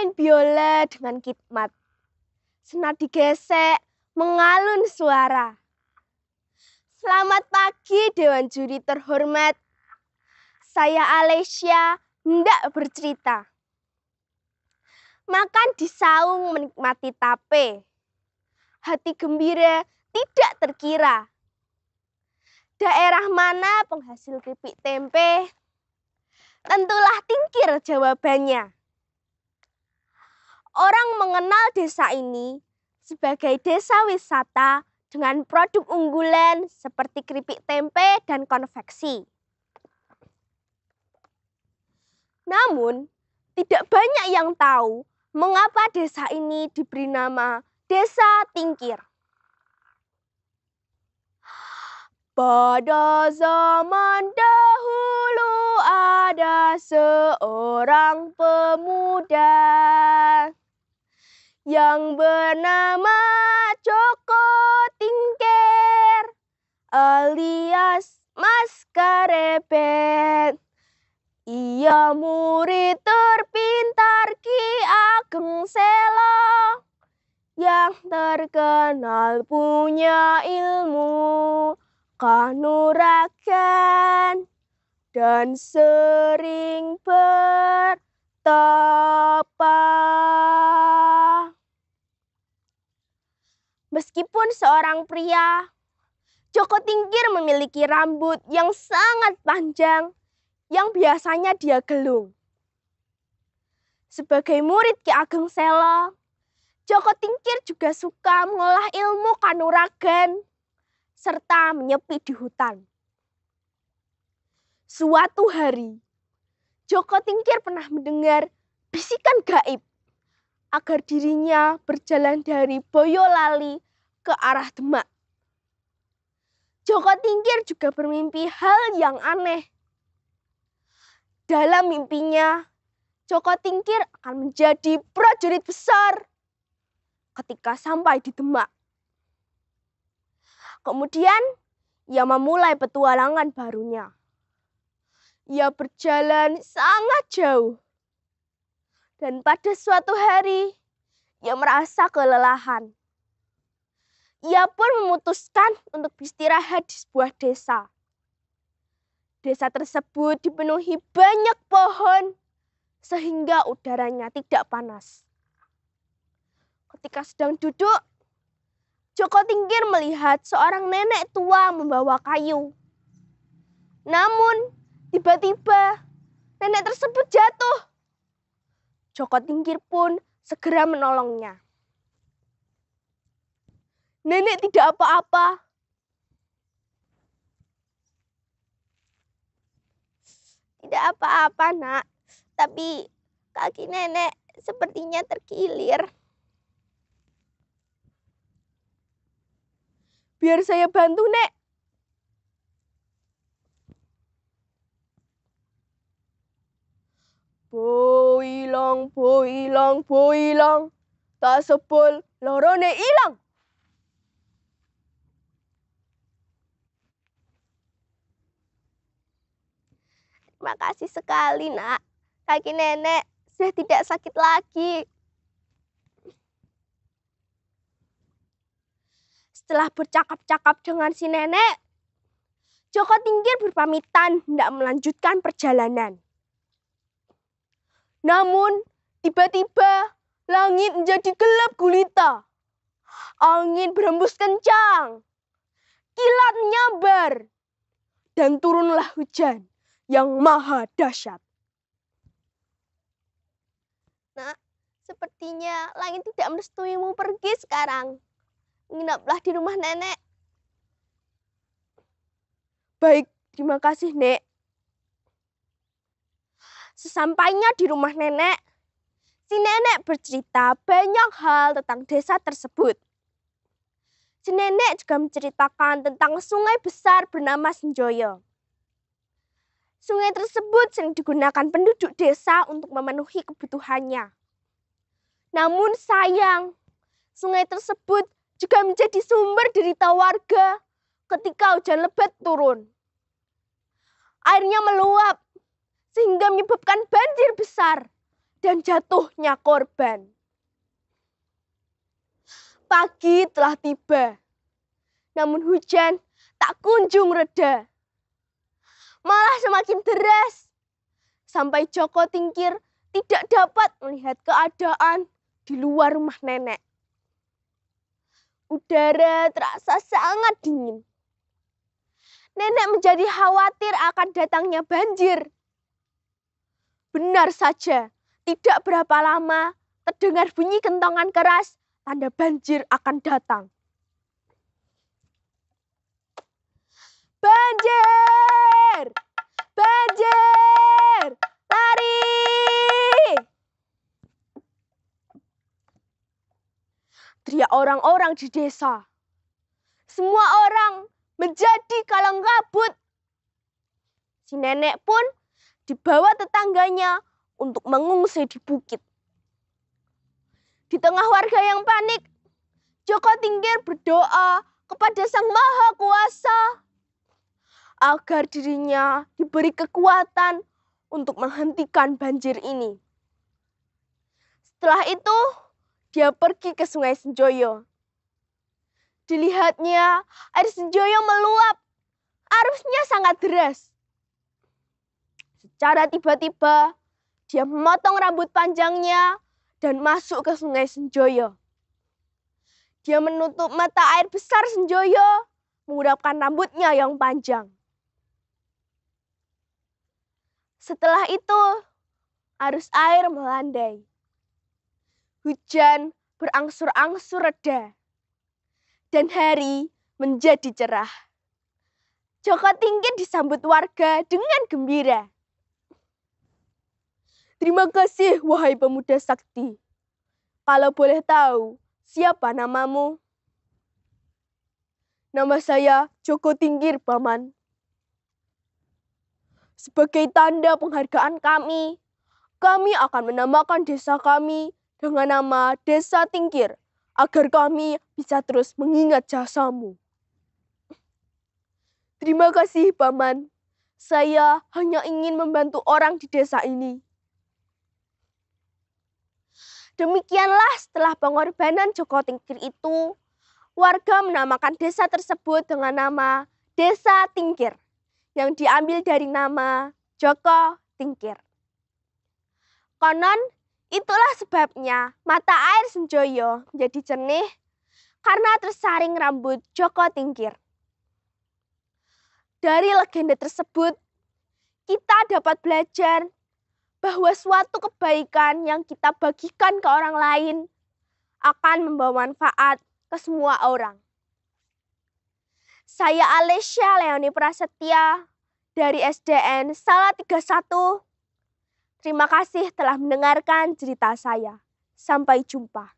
bermain biola dengan khidmat. Senar digesek, mengalun suara. Selamat pagi Dewan Juri terhormat. Saya Alessia hendak bercerita. Makan di saung menikmati tape. Hati gembira tidak terkira. Daerah mana penghasil keripik tempe? Tentulah Tingkir jawabannya. Orang mengenal desa ini sebagai desa wisata dengan produk unggulan seperti keripik tempe dan konveksi. Namun, tidak banyak yang tahu mengapa desa ini diberi nama Desa Tingkir. Pada zaman dahulu ada seorang pemuda yang bernama Joko Tingkir alias Mas Karebet. Ia murid terpintar Ki Ageng Sela yang terkenal punya ilmu kanuragan dan sering bertapa. Meskipun seorang pria, Joko Tingkir memiliki rambut yang sangat panjang yang biasanya dia gelung. Sebagai murid Ki Ageng Sela, Joko Tingkir juga suka mengolah ilmu kanuragan serta menyepi di hutan. Suatu hari, Joko Tingkir pernah mendengar bisikan gaib agar dirinya berjalan dari Boyolali ke arah Demak. Joko Tingkir juga bermimpi hal yang aneh. Dalam mimpinya, Joko Tingkir akan menjadi prajurit besar ketika sampai di Demak. Kemudian, ia memulai petualangan barunya. Ia berjalan sangat jauh. Dan pada suatu hari, ia merasa kelelahan. Ia pun memutuskan untuk beristirahat di sebuah desa. Desa tersebut dipenuhi banyak pohon sehingga udaranya tidak panas. Ketika sedang duduk, Joko Tingkir melihat seorang nenek tua membawa kayu. Namun, tiba-tiba nenek tersebut jatuh. Joko Tingkir pun segera menolongnya. Nenek tidak apa-apa. Tidak apa-apa, Nak. Tapi kaki nenek sepertinya terkilir. Biar saya bantu, Nek. Boilang, boilang, boilang. Tak sebol lorone ilang. Terima kasih sekali, Nak. Kaki nenek sudah tidak sakit lagi. Setelah bercakap-cakap dengan si nenek, Joko Tingkir berpamitan hendak melanjutkan perjalanan. Namun, tiba-tiba langit menjadi gelap gulita. Angin berhembus kencang. Kilat menyambar. Dan turunlah hujan yang maha dahsyat. Nah, sepertinya langit tidak merestuimu pergi sekarang. Menginaplah di rumah nenek. Baik, terima kasih, Nek. Sesampainya di rumah nenek, si nenek bercerita banyak hal tentang desa tersebut. Si nenek juga menceritakan tentang sungai besar bernama Senjoyo. Sungai tersebut sering digunakan penduduk desa untuk memenuhi kebutuhannya. Namun sayang, sungai tersebut juga menjadi sumber derita warga ketika hujan lebat turun. Airnya meluap sehingga menyebabkan banjir besar dan jatuhnya korban. Pagi telah tiba, namun hujan tak kunjung reda. Malah semakin deras, sampai Joko Tingkir tidak dapat melihat keadaan di luar rumah nenek. Udara terasa sangat dingin. Nenek menjadi khawatir akan datangnya banjir. Benar saja, tidak berapa lama terdengar bunyi kentongan keras, tanda banjir akan datang. Banjir! Banjir! Lari! Teriak orang-orang di desa. Semua orang menjadi kalang kabut. Si nenek pun dibawa tetangganya untuk mengungsi di bukit. Di tengah warga yang panik, Joko Tingkir berdoa kepada Sang Maha Kuasa agar dirinya diberi kekuatan untuk menghentikan banjir ini. Setelah itu, dia pergi ke Sungai Senjoyo. Dilihatnya, air Senjoyo meluap. Arusnya sangat deras. Secara tiba-tiba, dia memotong rambut panjangnya dan masuk ke Sungai Senjoyo. Dia menutup mata air besar Senjoyo, mengurapkan rambutnya yang panjang. Setelah itu, arus air melandai. Hujan berangsur-angsur reda, dan hari menjadi cerah. Joko Tingkir disambut warga dengan gembira. Terima kasih, wahai pemuda sakti. Kalau boleh tahu, siapa namamu? Nama saya Joko Tingkir, Paman. Sebagai tanda penghargaan kami akan menamakan desa kami dengan nama Desa Tingkir, agar kami bisa terus mengingat jasamu. Terima kasih, Paman. Saya hanya ingin membantu orang di desa ini. Demikianlah setelah pengorbanan Joko Tingkir itu, warga menamakan desa tersebut dengan nama Desa Tingkir, yang diambil dari nama Joko Tingkir. Konon, itulah sebabnya mata air Senjoyo menjadi jernih karena tersaring rambut Joko Tingkir. Dari legenda tersebut, kita dapat belajar bahwa suatu kebaikan yang kita bagikan ke orang lain akan membawa manfaat ke semua orang. Saya Alesya Leoni Prasetya dari SDN Salatiga 1. Terima kasih telah mendengarkan cerita saya. Sampai jumpa.